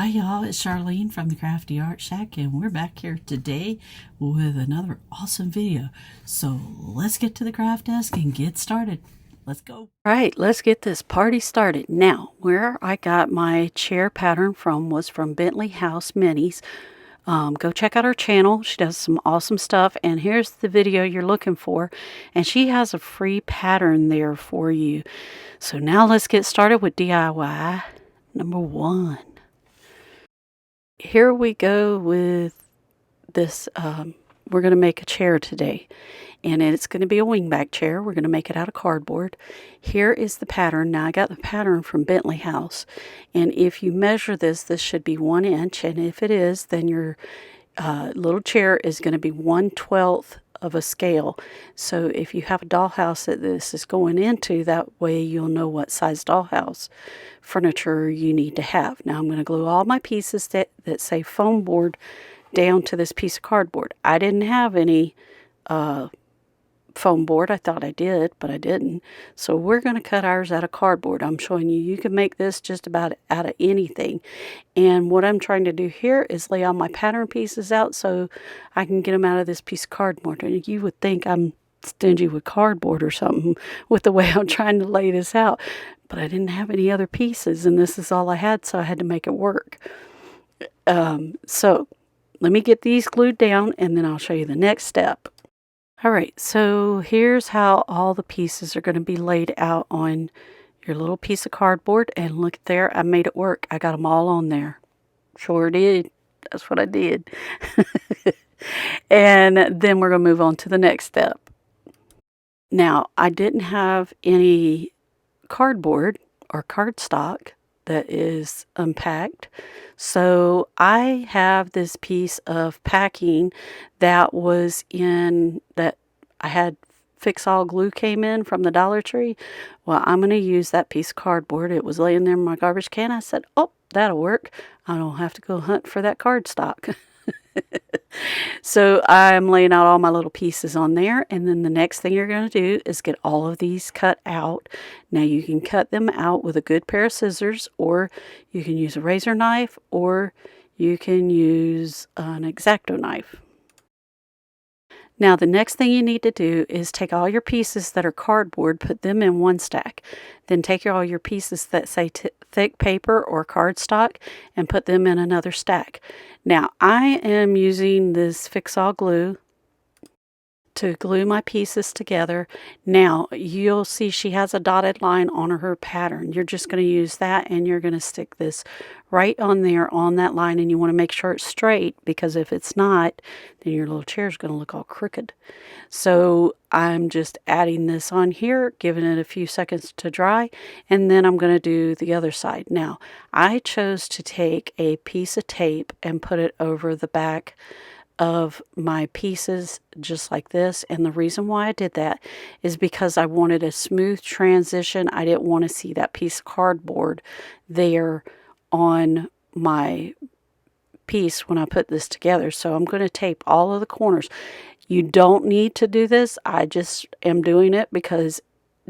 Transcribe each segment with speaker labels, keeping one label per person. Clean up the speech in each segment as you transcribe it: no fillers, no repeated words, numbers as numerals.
Speaker 1: y'all, it's Charlene from the Crafty Art Shack, and we're back here today with another awesome video. So let's get to the craft desk and get started. Let's go. All right, let's get this party started. Now, where I got my chair pattern from was from Bentley House Minis. Go check out her channel. She does some awesome stuff, and here's the video you're looking for, and she has a free pattern there for you. So now let's get started with DIY number 1. Here we go with this. We're going to make a chair today, and it's going to be a wingback chair. We're going to make it out of cardboard. Here is the pattern. Now I got the pattern from Bentley House, and if you measure this, this should be 1 inch, and if it is, then your little chair is going to be 1/12 of a scale. So if you have a dollhouse that this is going into, that way you'll know what size dollhouse furniture you need to have. Now I'm going to glue all my pieces that say foam board down to this piece of cardboard. I didn't have any foam board. I thought I did, but I didn't. So we're going to cut ours out of cardboard. I'm showing you can make this just about out of anything. And what I'm trying to do here is lay all my pattern pieces out so I can get them out of this piece of cardboard. And you would think I'm stingy with cardboard or something with the way I'm trying to lay this out. But I didn't have any other pieces, and this is all I had, so I had to make it work. So let me get these glued down, and then I'll show you the next step. All right, so here's how all the pieces are going to be laid out on your little piece of cardboard. And look there, I made it work. I got them all on there. Sure did. That's what I did. And then we're going to move on to the next step. Now, I didn't have any cardboard or cardstock that is unpacked. So I have this piece of packing that was in that I had Fix All Glue came in from the Dollar Tree. Well, I'm going to use that piece of cardboard. It was laying there in my garbage can. I said, oh, that'll work. I don't have to go hunt for that cardstock. So I'm laying out all my little pieces on there, and then the next thing you're going to do is get all of these cut out. Now you can cut them out with a good pair of scissors, or you can use a razor knife, or you can use an X-Acto knife. Now the next thing you need to do is take all your pieces that are cardboard, put them in one stack. Then take all your pieces that say thick paper or cardstock and put them in another stack. Now I am using this Fix All Glue to glue my pieces together. Now you'll see she has a dotted line on her pattern. You're just going to use that, and you're going to stick this right on there on that line, and you want to make sure it's straight, because if it's not, then your little chair is going to look all crooked. So I'm just adding this on here, giving it a few seconds to dry, and then I'm going to do the other side. Now I chose to take a piece of tape and put it over the back of my pieces just like this, and the reason why I did that is because I wanted a smooth transition. I didn't want to see that piece of cardboard there on my piece when I put this together. So I'm going to tape all of the corners. You don't need to do this. I just am doing it because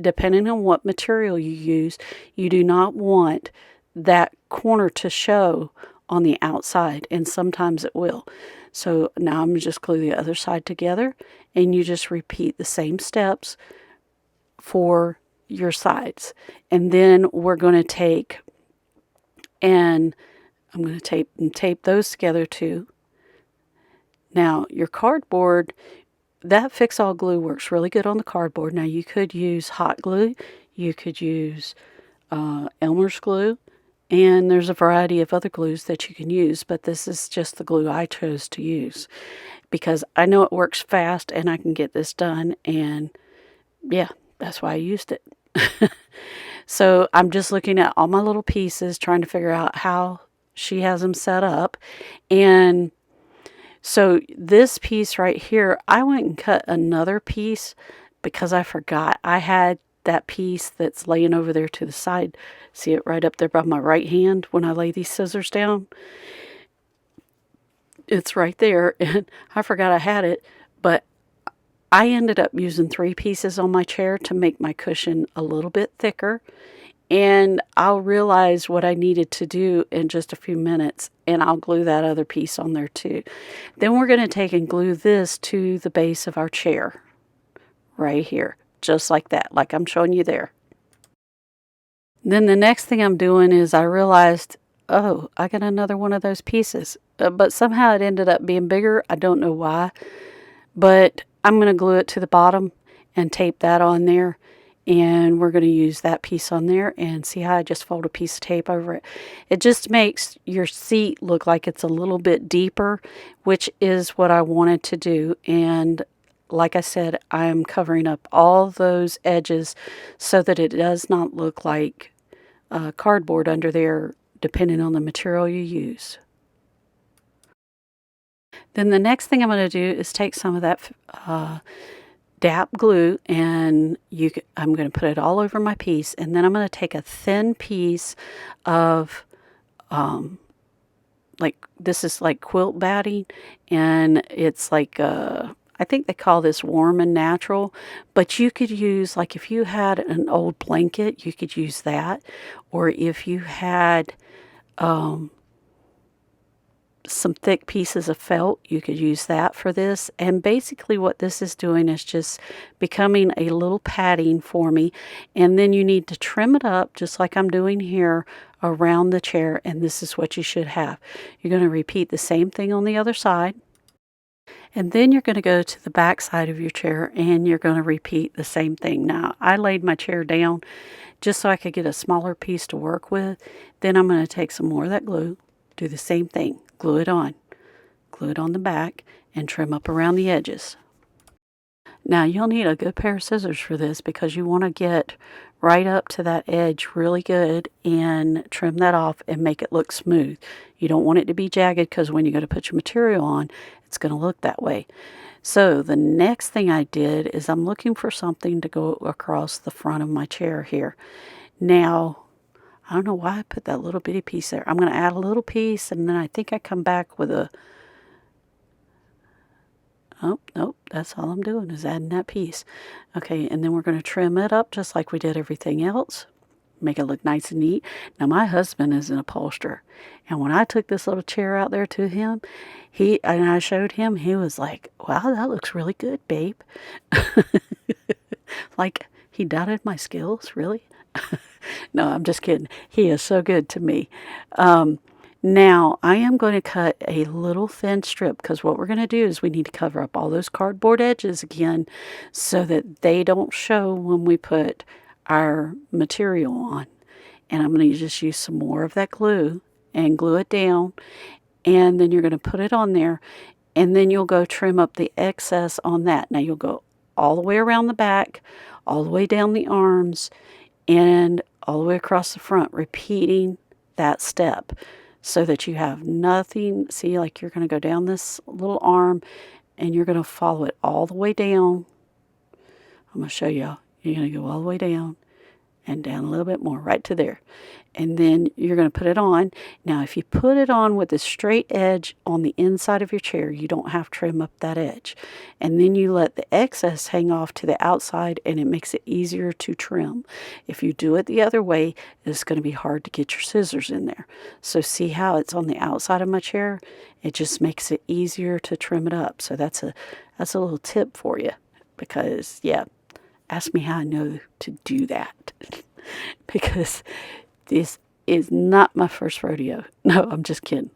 Speaker 1: depending on what material you use, you do not want that corner to show on the outside, and sometimes it will. So now I'm just glue the other side together, and you just repeat the same steps for your sides. And then we're going to take, and I'm going to tape those together too. Now your cardboard, that Fix All Glue works really good on the cardboard. Now you could use hot glue, you could use Elmer's glue, and there's a variety of other glues that you can use, but this is just the glue I chose to use because I know it works fast and I can get this done, and yeah, that's why I used it. So I'm just looking at all my little pieces, trying to figure out how she has them set up. And so this piece right here, I went and cut another piece because I forgot I had that piece that's laying over there to the side. See it right up there by my right hand when I lay these scissors down? It's right there, and I forgot I had it, but I ended up using 3 pieces on my chair to make my cushion a little bit thicker, and I'll realize what I needed to do in just a few minutes, and I'll glue that other piece on there too. Then we're going to take and glue this to the base of our chair right here, just like that, like I'm showing you there. Then the next thing I'm doing is I realized, oh, I got another one of those pieces, but somehow it ended up being bigger. I don't know why, but I'm going to glue it to the bottom and tape that on there. And we're going to use that piece on there, and see how I just fold a piece of tape over it. It just makes your seat look like it's a little bit deeper, which is what I wanted to do. And like I said, I'm covering up all those edges so that it does not look like cardboard under there, depending on the material you use. Then the next thing I'm going to do is take some of that DAP glue, and I'm going to put it all over my piece, and then I'm going to take a thin piece of like, this is like quilt batting, and it's like I think they call this warm and natural, but you could use, like, if you had an old blanket, you could use that, or if you had some thick pieces of felt, you could use that for this. And basically what this is doing is just becoming a little padding for me, and then you need to trim it up just like I'm doing here around the chair, and this is what you should have. You're going to repeat the same thing on the other side, and then you're going to go to the back side of your chair and you're going to repeat the same thing. Now, I laid my chair down just so I could get a smaller piece to work with. Then I'm going to take some more of that glue, do the same thing. Glue it on the back, and trim up around the edges. Now you'll need a good pair of scissors for this, because you want to get right up to that edge really good and trim that off and make it look smooth. You don't want it to be jagged, because when you go to put your material on, it's going to look that way. So the next thing I did is I'm looking for something to go across the front of my chair here. Now, I don't know why I put that little bitty piece there. I'm going to add a little piece, and then I think I come back with a... Oh, nope, that's all I'm doing is adding that piece. Okay, and then we're going to trim it up just like we did everything else. Make it look nice and neat. Now, my husband is an upholsterer, and when I took this little chair out there to him, and I showed him, he was like, wow, that looks really good, babe. Like, he doubted my skills, really? No, I'm just kidding. He is so good to me. Now, I am going to cut a little thin strip, because what we're going to do is we need to cover up all those cardboard edges again so that they don't show when we put our material on. And I'm going to just use some more of that glue and glue it down, and then you're going to put it on there, and then you'll go trim up the excess on that. Now, you'll go all the way around the back, all the way down the arms, and all the way across the front, repeating that step so that you have nothing. See, like, you're going to go down this little arm, and you're going to follow it all the way down. I'm going to show you. You're going to go all the way down and down a little bit more, right to there. And then you're going to put it on. Now, if you put it on with a straight edge on the inside of your chair, you don't have to trim up that edge. And then you let the excess hang off to the outside, and it makes it easier to trim. If you do it the other way, it's going to be hard to get your scissors in there. So see how it's on the outside of my chair? It just makes it easier to trim it up. So that's a little tip for you, because, yeah, ask me how I know to do that. Because this is not my first rodeo. No, I'm just kidding.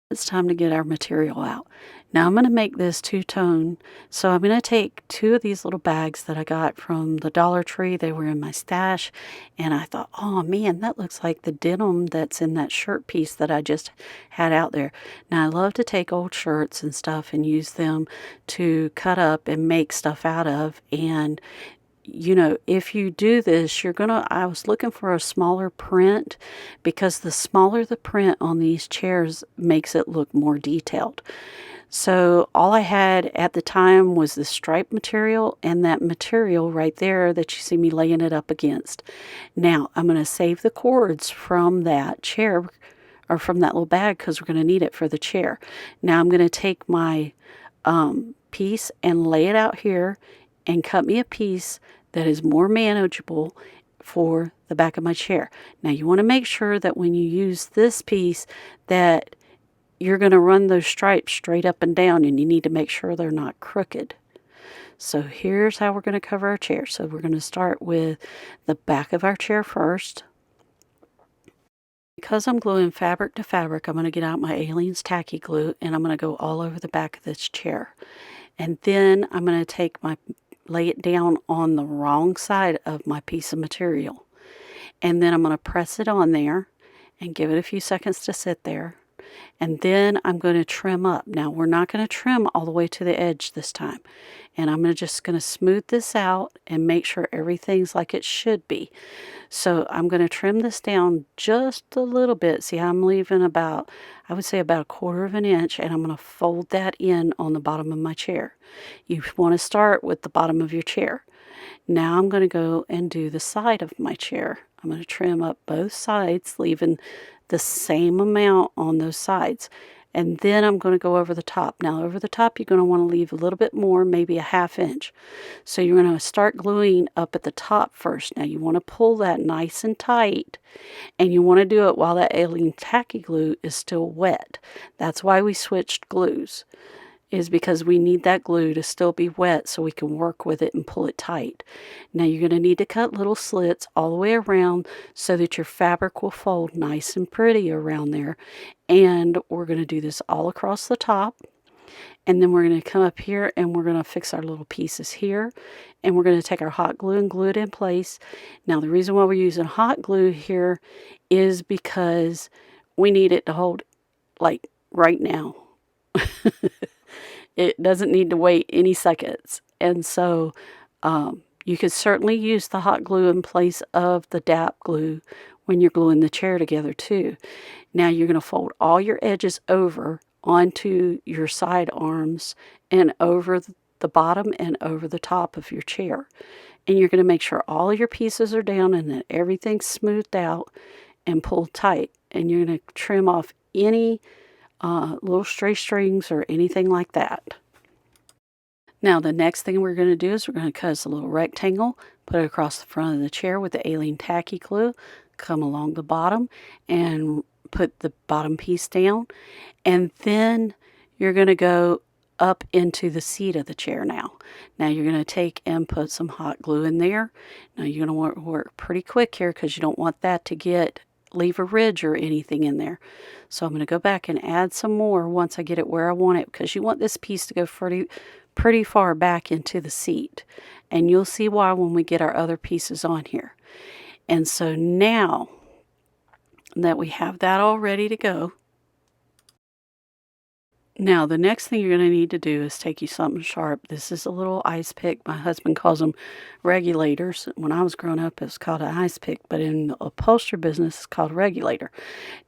Speaker 1: It's time to get our material out. Now I'm going to make this two-tone. So I'm going to take two of these little bags that I got from the Dollar Tree. They were in my stash. And I thought, oh man, that looks like the denim that's in that shirt piece that I just had out there. Now I love to take old shirts and stuff and use them to cut up and make stuff out of. And you know, if you do this, I was looking for a smaller print, because the smaller the print on these chairs makes it look more detailed. So all I had at the time was the stripe material and that material right there that you see me laying it up against. Now I'm going to save the cords from that chair, or from that little bag, because we're going to need it for the chair. Now I'm going to take my piece and lay it out here and cut me a piece that is more manageable for the back of my chair. Now you want to make sure that when you use this piece that you're going to run those stripes straight up and down, and you need to make sure they're not crooked. So here's how we're going to cover our chair. So we're going to start with the back of our chair first. Because I'm gluing fabric to fabric, I'm going to get out my Aleene's tacky glue and I'm going to go all over the back of this chair. And then I'm going to lay it down on the wrong side of my piece of material. And then I'm going to press it on there and give it a few seconds to sit there. And then I'm going to trim up. Now we're not going to trim all the way to the edge this time. And I'm just going to smooth this out and make sure everything's like it should be. So I'm going to trim this down just a little bit. See, I'm leaving about, I would say about 1/4 of an inch, and I'm going to fold that in on the bottom of my chair. You want to start with the bottom of your chair. Now I'm going to go and do the side of my chair. I'm going to trim up both sides, leaving the same amount on those sides. And then I'm going to go over the top. Now over the top, you're going to want to leave a little bit more, maybe a 1/2 inch. So you're going to start gluing up at the top first. Now you want to pull that nice and tight, and you want to do it while that Aleene's tacky glue is still wet. That's why we switched glues, is because we need that glue to still be wet so we can work with it and pull it tight. Now you're going to need to cut little slits all the way around so that your fabric will fold nice and pretty around there. And we're going to do this all across the top. And then we're going to come up here and we're going to fix our little pieces here. And we're going to take our hot glue and glue it in place. Now the reason why we're using hot glue here is because we need it to hold like right now. It doesn't need to wait any seconds. And so you could certainly use the hot glue in place of the DAP glue when you're gluing the chair together too. Now you're going to fold all your edges over onto your side arms and over the bottom and over the top of your chair. And you're going to make sure all of your pieces are down and that everything's smoothed out and pulled tight. And you're going to trim off any little stray strings or anything like that. Now the next thing we're going to do is we're going to cut us a little rectangle, put it across the front of the chair with the Aleene's tacky glue, come along the bottom and put the bottom piece down, and then you're going to go up into the seat of the chair now. Now you're going to take and put some hot glue in there. Now you're going to work pretty quick here because you don't want that to leave a ridge or anything in there. So I'm going to go back and add some more once I get it where I want it, because you want this piece to go pretty far back into the seat. And you'll see why when we get our other pieces on here. And so now that we have that all ready to go, now the next thing you're going to need to do is take you something sharp. This is a little ice pick. My husband calls them regulators. When I was growing up, it was called an ice pick, but in the upholstery business, it's called a regulator.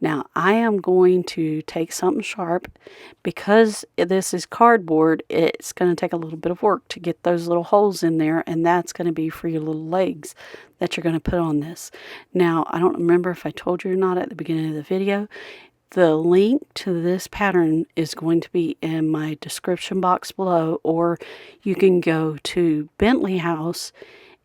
Speaker 1: Now I am going to take something sharp. Because this is cardboard, it's going to take a little bit of work to get those little holes in there, and that's going to be for your little legs that you're going to put on this. Now I don't remember if I told you or not at the beginning of the video. The link to this pattern is going to be in my description box below, or you can go to Bentley House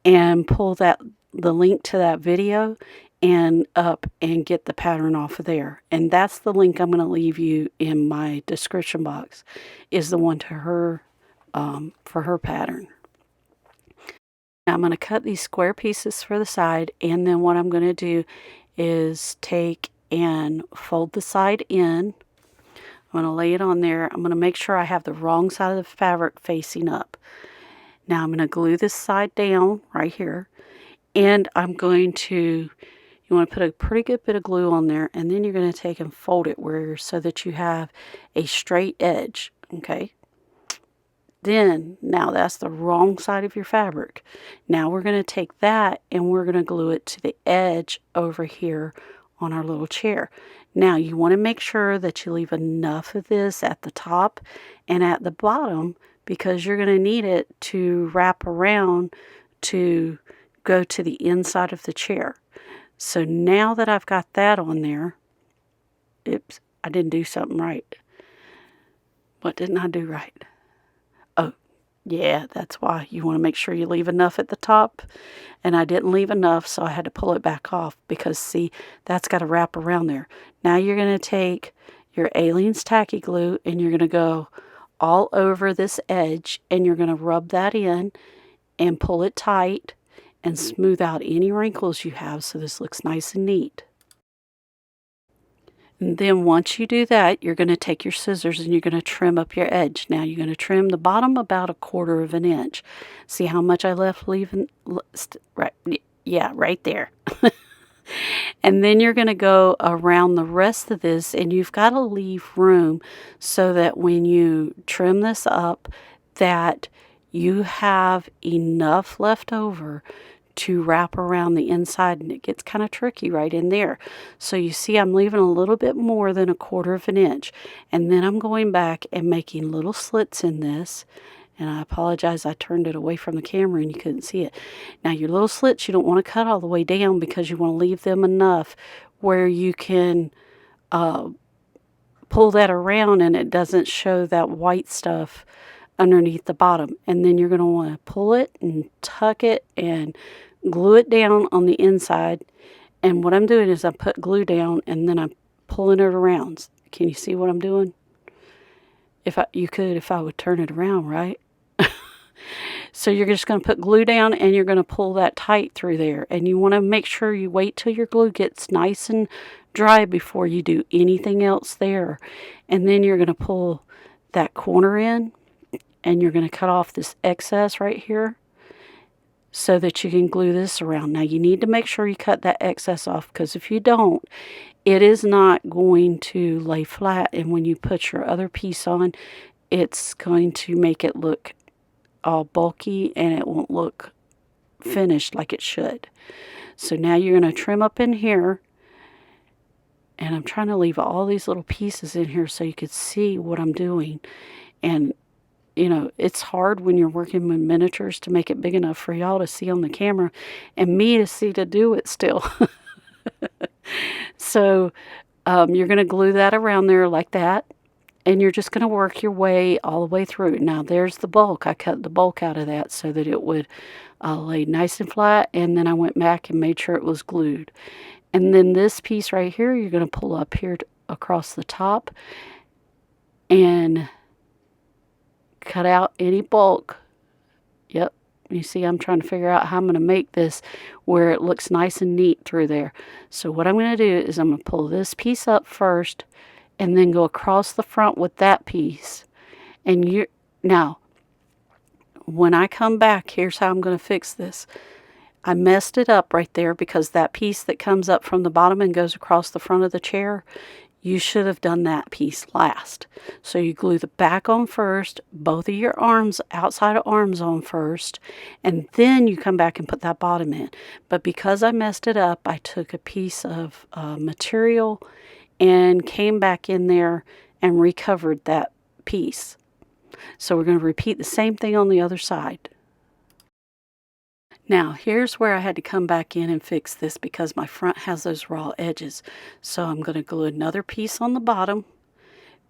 Speaker 1: and pull the link to that video and up and get the pattern off of there. And that's the link I'm going to leave you in my description box, is the one to her for her pattern. Now I'm going to cut these square pieces for the side, and then what I'm going to do is take and fold the side in. I'm going to lay it on there. I'm going to make sure I have the wrong side of the fabric facing up. Now I'm going to glue this side down right here, and I'm going to, you want to put a pretty good bit of glue on there, and then you're going to take and fold it so that you have a straight edge. Okay. Then, now that's the wrong side of your fabric. Now we're going to take that and we're going to glue it to the edge over here on our little chair. Now you want to make sure that you leave enough of this at the top and at the bottom, because you're going to need it to wrap around to go to the inside of the chair. So now that I've got that on there, oops, I didn't do something right. What didn't I do right? Oh, Yeah, that's why you want to make sure you leave enough at the top. And I didn't leave enough, so I had to pull it back off because, see, that's got to wrap around there. Now you're going to take your Aliens Tacky Glue and you're going to go all over this edge and you're going to rub that in and pull it tight and smooth out any wrinkles you have so this looks nice and neat. And then once you do that, you're going to take your scissors and you're going to trim up your edge. Now you're going to trim the bottom about 1/4 of an inch. See how much I left leaving? Right, yeah, right there. And then you're going to go around the rest of this, and you've got to leave room so that when you trim this up, that you have enough left over to wrap around the inside, and it gets kind of tricky right in there. So you see I'm leaving a little bit more than 1/4 of an inch, and then I'm going back and making little slits in this. And I apologize, I turned it away from the camera and you couldn't see it. Now your little slits, you don't want to cut all the way down because you want to leave them enough where you can pull that around and it doesn't show that white stuff underneath the bottom. And then you're going to want to pull it and tuck it and glue it down on the inside. And what I'm doing is I put glue down and then I'm pulling it around. Can you see what I'm doing? If I would turn it around, right? So you're just going to put glue down and you're going to pull that tight through there. And you want to make sure you wait till your glue gets nice and dry before you do anything else there. And then you're going to pull that corner in and you're going to cut off this excess right here so that you can glue this around. Now you need to make sure you cut that excess off because if you don't, it is not going to lay flat. And when you put your other piece on, it's going to make it look all bulky and it won't look finished like it should. So now you're going to trim up in here, and I'm trying to leave all these little pieces in here so you could see what I'm doing. And you know, it's hard when you're working with miniatures to make it big enough for y'all to see on the camera and me to see to do it still. So you're going to glue that around there like that. And you're just going to work your way all the way through. Now, there's the bulk. I cut the bulk out of that so that it would lay nice and flat. And then I went back and made sure it was glued. And then this piece right here, you're going to pull up here across the top and cut out any bulk. Yep. You see, I'm trying to figure out how I'm going to make this where it looks nice and neat through there. So what I'm going to do is I'm going to pull this piece up first and then go across the front with that piece. And now, when I come back, here's how I'm going to fix this. I messed it up right there because that piece that comes up from the bottom and goes across the front of the chair, you should have done that piece last. So you glue the back on first, both of your arms, outside of arms on first, and then you come back and put that bottom in. But because I messed it up, I took a piece of material and came back in there and recovered that piece. So we're going to repeat the same thing on the other side. Now here's where I had to come back in and fix this because my front has those raw edges. So I'm going to glue another piece on the bottom.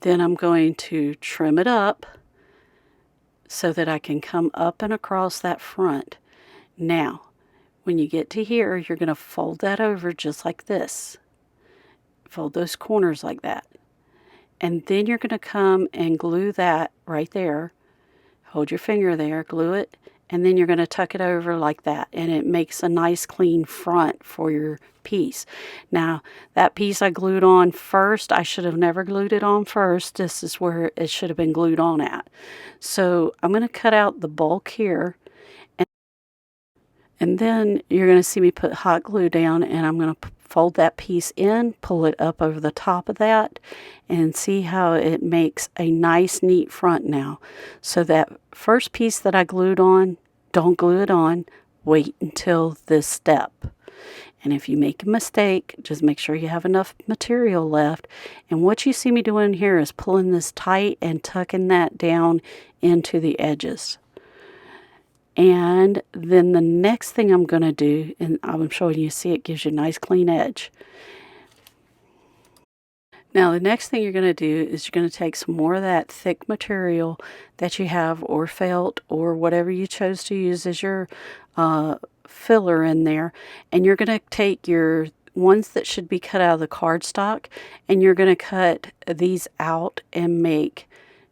Speaker 1: Then I'm going to trim it up so that I can come up and across that front. Now, when you get to here, you're going to fold that over just like this. Fold those corners like that. And then you're going to come and glue that right there. Hold your finger there, glue it, and then you're going to tuck it over like that. And it makes a nice clean front for your piece. Now, that piece I glued on first. I should have never glued it on first. This is where it should have been glued on at. So I'm going to cut out the bulk here. And then you're going to see me put hot glue down, and I'm going to fold that piece in, pull it up over the top of that, and see how it makes a nice, neat front now. So that first piece that I glued on, don't glue it on. Wait until this step. And if you make a mistake, just make sure you have enough material left. And what you see me doing here is pulling this tight and tucking that down into the edges. And then the next thing I'm going to do, and I'm showing you, see it gives you a nice clean edge. Now the next thing you're going to do is you're going to take some more of that thick material that you have, or felt, or whatever you chose to use as your filler in there, and you're going to take your ones that should be cut out of the cardstock, and you're going to cut these out and make,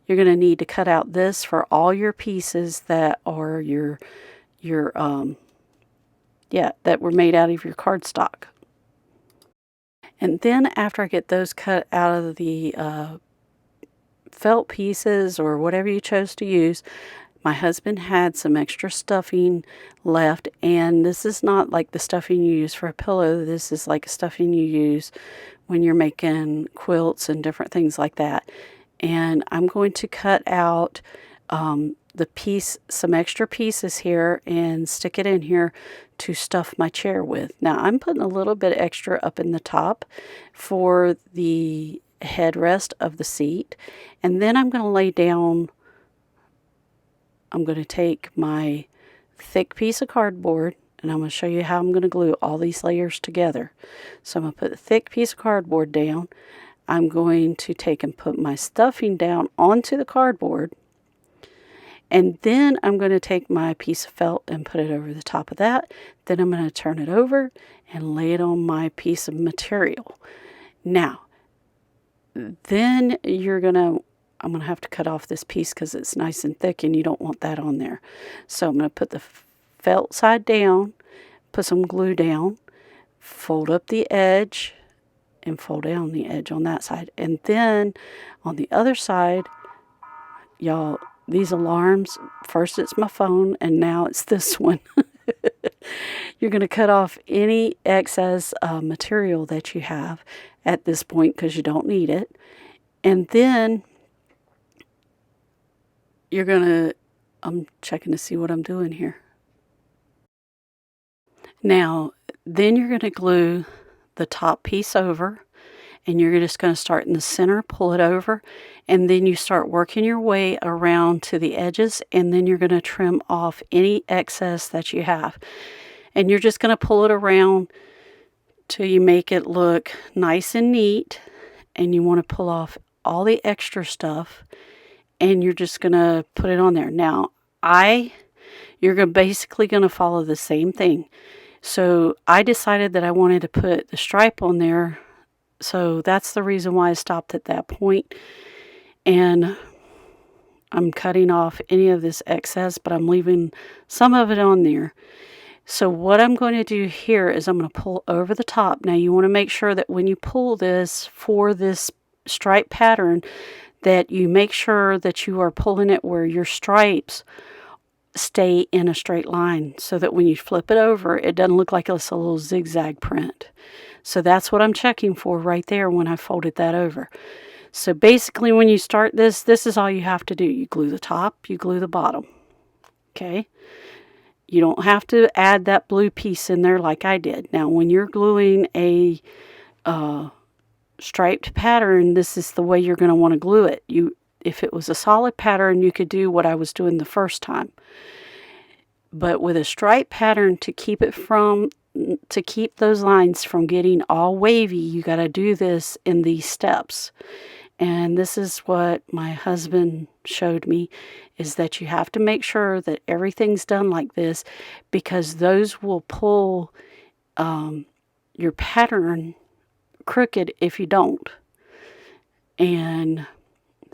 Speaker 1: you're going to need to cut out this for all your pieces that are your that were made out of your cardstock. And then after I get those cut out of the felt pieces or whatever you chose to use, my husband had some extra stuffing left, and this is not like the stuffing you use for a pillow. This is like stuffing you use when you're making quilts and different things like that. And I'm going to cut out some extra pieces here and stick it in here to stuff my chair with. Now I'm putting a little bit extra up in the top for the headrest of the seat, and then I'm going to lay down, I'm going to take my thick piece of cardboard, and I'm going to show you how I'm going to glue all these layers together. So I'm going to put a thick piece of cardboard down. I'm going to take and put my stuffing down onto the cardboard, and then I'm going to take my piece of felt and put it over the top of that. Then I'm going to turn it over and lay it on my piece of material. Now, then I'm going to have to cut off this piece because it's nice and thick and you don't want that on there. So I'm going to put the felt side down, put some glue down, fold up the edge, and fold down the edge on that side. And then on the other side, y'all, these alarms, first it's my phone and now it's this one. You're going to cut off any excess material that you have at this point because you don't need it. And then you're going to, I'm checking to see what I'm doing here. Now, then you're going to glue the top piece over, and you're just going to start in the center, pull it over, and then you start working your way around to the edges, and then you're going to trim off any excess that you have. And you're just going to pull it around till you make it look nice and neat, and you want to pull off all the extra stuff, and you're just going to put it on there. Now, you're basically going to follow the same thing. So I decided that I wanted to put the stripe on there, so that's the reason why I stopped at that point. And I'm cutting off any of this excess, but I'm leaving some of it on there. So what I'm going to do here is I'm going to pull over the top. Now you want to make sure that when you pull this for this stripe pattern, that you make sure that you are pulling it where your stripes stay in a straight line, so that when you flip it over, it doesn't look like it's a little zigzag print. So that's what I'm checking for right there when I folded that over. So basically when you start this is all you have to do. You glue the top, you glue the bottom. Okay? You don't have to add that blue piece in there like I did. Now when you're gluing a striped pattern, this is the way you're going to want to glue it. If it was a solid pattern, you could do what I was doing the first time. But with a stripe pattern, to keep those lines from getting all wavy, you got to do this in these steps. And this is what my husband showed me, is that you have to make sure that everything's done like this, because those will pull your pattern crooked if you don't. And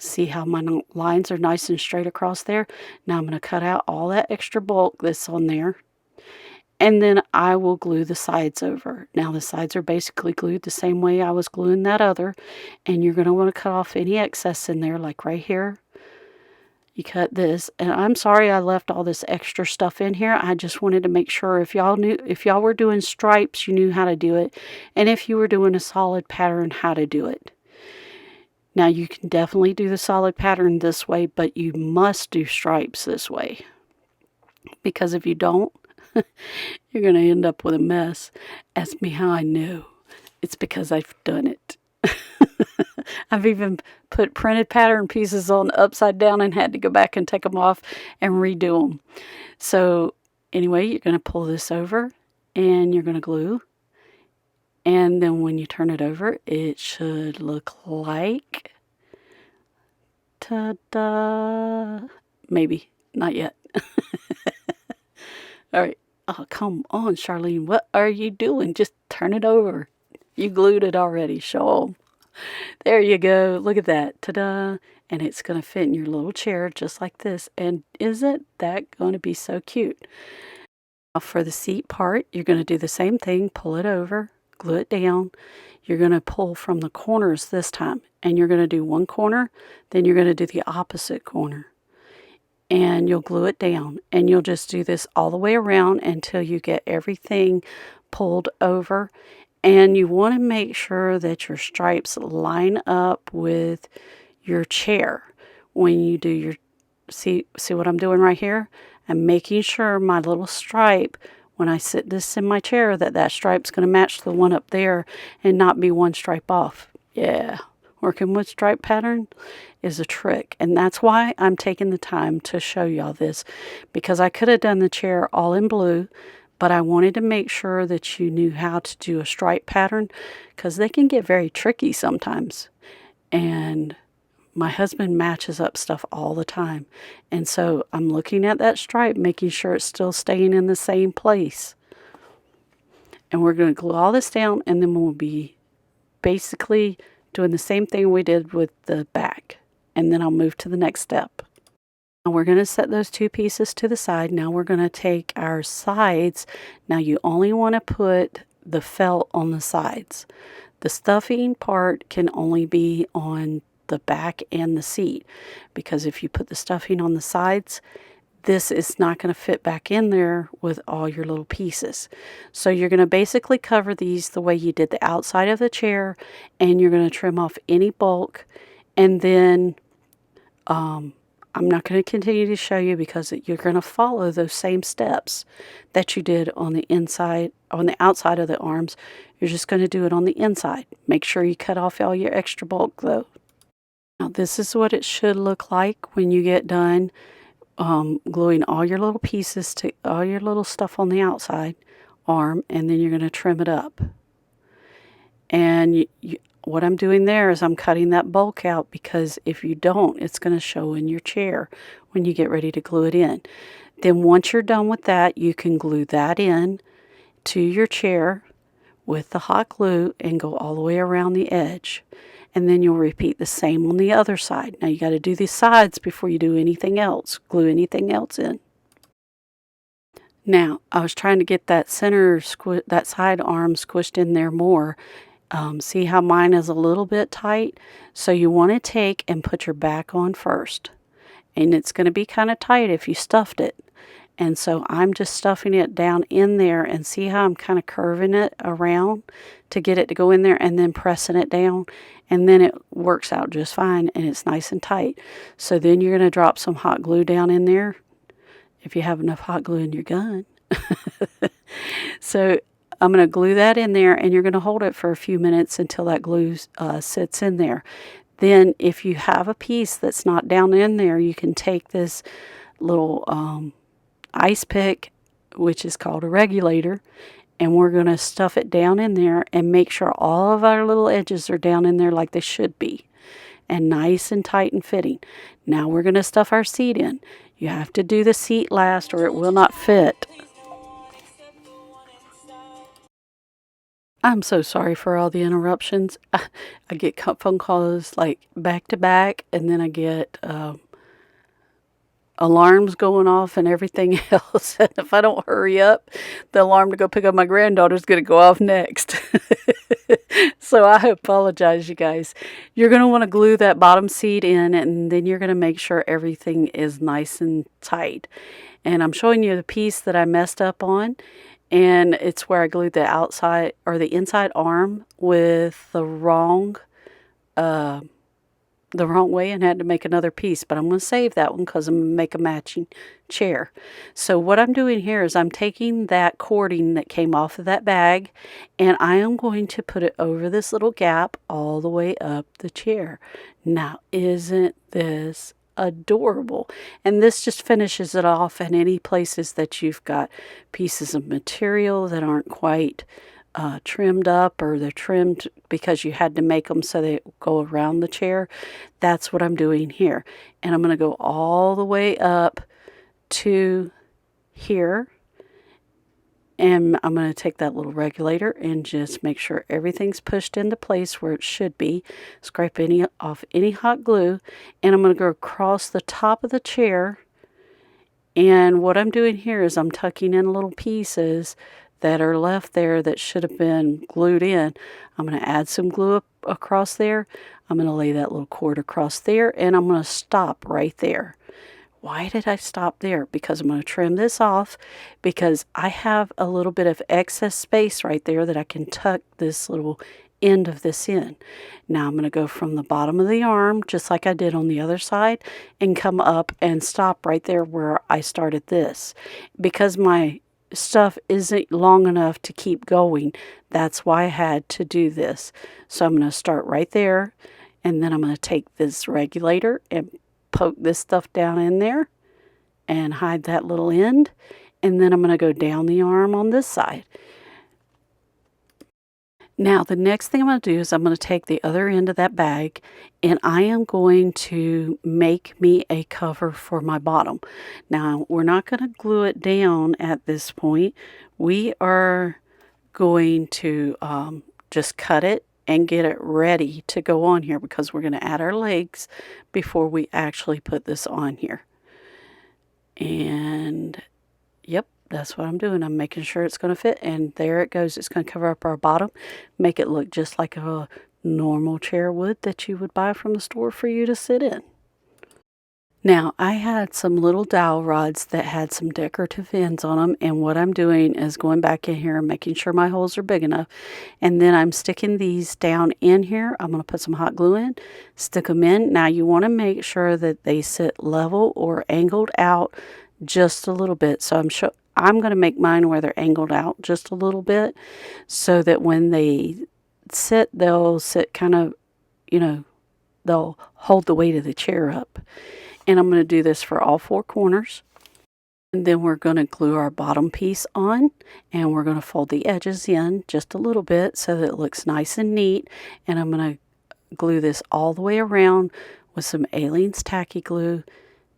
Speaker 1: see how my lines are nice and straight across there? Now I'm going to cut out all that extra bulk that's on there, and then I will glue the sides over. Now the sides are basically glued the same way I was gluing that other, and you're going to want to cut off any excess in there, like right here. You cut this, and I'm sorry I left all this extra stuff in here. I just wanted to make sure if y'all were doing stripes, you knew how to do it, and if you were doing a solid pattern, how to do it. Now you can definitely do the solid pattern this way, but you must do stripes this way, because if you don't, you're going to end up with a mess. Ask me how I know. It's because I've done it. I've even put printed pattern pieces on upside down and had to go back and take them off and redo them. So anyway, you're going to pull this over and you're going to glue. And then when you turn it over, it should look like, ta-da, maybe, not yet. All right. Oh, come on, Charlene. What are you doing? Just turn it over. You glued it already. Show 'em. There you go. Look at that. Ta-da. And it's going to fit in your little chair just like this. And isn't that going to be so cute? Now for the seat part, you're going to do the same thing. Pull it over, glue it down. You're going to pull from the corners this time. And you're going to do one corner, then you're going to do the opposite corner. And you'll glue it down. And you'll just do this all the way around until you get everything pulled over. And you want to make sure that your stripes line up with your chair when you do your, see what I'm doing right here? I'm making sure my little stripe, when I sit this in my chair, that stripe's going to match the one up there and not be one stripe off. Yeah, working with stripe pattern is a trick, and that's why I'm taking the time to show y'all this, because I could have done the chair all in blue, but I wanted to make sure that you knew how to do a stripe pattern, because they can get very tricky sometimes. And my husband matches up stuff all the time, and so I'm looking at that stripe, making sure it's still staying in the same place. And we're going to glue all this down, and then we'll be basically doing the same thing we did with the back. And then I'll move to the next step. Now we're going to set those two pieces to the side. Now we're going to take our sides. Now you only want to put the felt on the sides. The stuffing part can only be on the back and the seat, because if you put the stuffing on the sides, this is not going to fit back in there with all your little pieces. So you're going to basically cover these the way you did the outside of the chair, and you're going to trim off any bulk. And then I'm not going to continue to show you, because you're going to follow those same steps that you did on the inside, on the outside of the arms. You're just going to do it on the inside. Make sure you cut off all your extra bulk though. Now this is what it should look like when you get done gluing all your little pieces to all your little stuff on the outside arm, and then you're going to trim it up. And what I'm doing there is I'm cutting that bulk out, because if you don't, it's going to show in your chair when you get ready to glue it in. Then once you're done with that, you can glue that in to your chair with the hot glue and go all the way around the edge. And then you'll repeat the same on the other side. Now you got to do these sides before you do anything else, glue anything else in. Now I was trying to get that center, that side arm squished in there more. See how mine is a little bit tight? So you want to take and put your back on first. And it's going to be kind of tight if you stuffed it. And so I'm just stuffing it down in there, and see how I'm kind of curving it around to get it to go in there, and then pressing it down. And then it works out just fine, and it's nice and tight. So then you're going to drop some hot glue down in there, if you have enough hot glue in your gun. So I'm going to glue that in there, and you're going to hold it for a few minutes until that glue sits in there. Then if you have a piece that's not down in there, you can take this little ice pick, which is called a regulator, and we're going to stuff it down in there and make sure all of our little edges are down in there like they should be, and nice and tight and fitting. Now we're going to stuff our seat in. You have to do the seat last or it will not fit. I'm so sorry for all the interruptions. I get phone calls like back to back, and then I get alarms going off and everything else. And if I don't hurry up, the alarm to go pick up my granddaughter is going to go off next. So I apologize, you guys. You're going to want to glue that bottom seat in, and then you're going to make sure everything is nice and tight. And I'm showing you the piece that I messed up on, and it's where I glued the outside or the inside arm with the wrong way, and had to make another piece. But I'm going to save that one because I'm going to make a matching chair. So what I'm doing here is I'm taking that cording that came off of that bag, and I am going to put it over this little gap all the way up the chair. Now isn't this adorable? And this just finishes it off in any places that you've got pieces of material that aren't quite trimmed up, or they're trimmed because you had to make them so they go around the chair. That's what I'm doing here. And I'm going to go all the way up to here. And I'm going to take that little regulator and just make sure everything's pushed into place where it should be. Scrape off any hot glue. And I'm going to go across the top of the chair. And what I'm doing here is I'm tucking in little pieces that are left there that should have been glued in. I'm going to add some glue across there. I'm going to lay that little cord across there, and I'm going to stop right there. Why did I stop there? Because I'm going to trim this off, because I have a little bit of excess space right there that I can tuck this little end of this in. Now I'm going to go from the bottom of the arm, just like I did on the other side, and come up and stop right there where I started this. Because my stuff isn't long enough to keep going, that's why I had to do this. So I'm going to start right there, and then I'm going to take this regulator and poke this stuff down in there and hide that little end, and then I'm going to go down the arm on this side. Now the next thing I'm going to do is I'm going to take the other end of that bag, and I am going to make me a cover for my bottom. Now we're not going to glue it down at this point. We are going to just cut it and get it ready to go on here, because we're going to add our legs before we actually put this on here. And yep, that's what I'm doing. I'm making sure it's going to fit, and there it goes. It's going to cover up our bottom, make it look just like a normal chair would that you would buy from the store for you to sit in. Now, I had some little dowel rods that had some decorative ends on them, and what I'm doing is going back in here and making sure my holes are big enough, and then I'm sticking these down in here. I'm going to put some hot glue in, stick them in. Now, you want to make sure that they sit level or angled out just a little bit. So I'm going to make mine where they're angled out just a little bit, so that when they sit, they'll sit kind of, they'll hold the weight of the chair up. And I'm going to do this for all four corners. And then we're going to glue our bottom piece on, and we're going to fold the edges in just a little bit so that it looks nice and neat. And I'm going to glue this all the way around with some Aleene's tacky glue,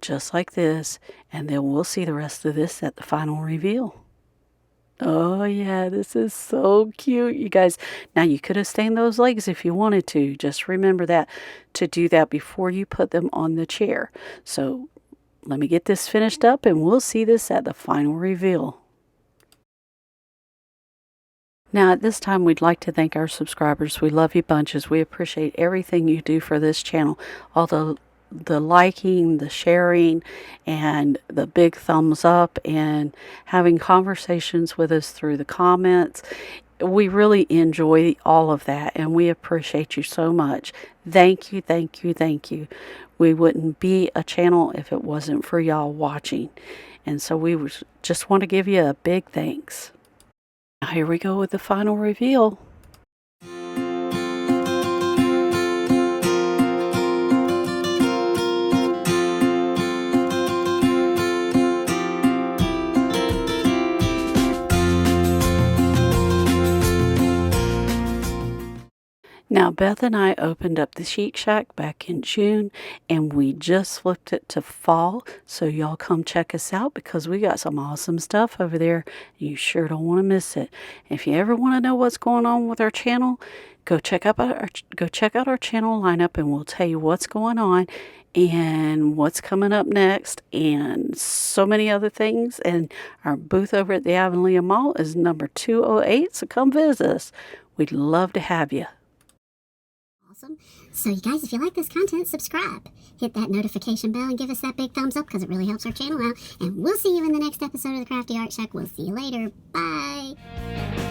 Speaker 1: just like this. And then we'll see the rest of this at the final reveal. Oh yeah, this is so cute, you guys. Now you could have stained those legs if you wanted to. Just remember that, to do that before you put them on the chair. So let me get this finished up, and we'll see this at the final reveal. Now at this time, we'd like to thank our subscribers. We love you bunches. We appreciate everything you do for this channel. All the liking, the sharing, and the big thumbs up, and having conversations with us through the comments. We really enjoy all of that, and we appreciate you so much. Thank you, thank you, thank you. We wouldn't be a channel if it wasn't for y'all watching. And so we just want to give you a big thanks. Now here we go with the final reveal. Now, Beth and I opened up the Chic Shack back in June, and we just flipped it to fall. So y'all come check us out, because we got some awesome stuff over there. You sure don't want to miss it. If you ever want to know what's going on with our channel, go check out our channel lineup, and we'll tell you what's going on and what's coming up next, and so many other things. And our booth over at the Avonlea Mall is number 208, so come visit us. We'd love to have you.
Speaker 2: So you guys, if you like this content, subscribe, hit that notification bell, and give us that big thumbs up, because it really helps our channel out. And we'll see you in the next episode of the Crafty Art Shack. We'll see you later. Bye.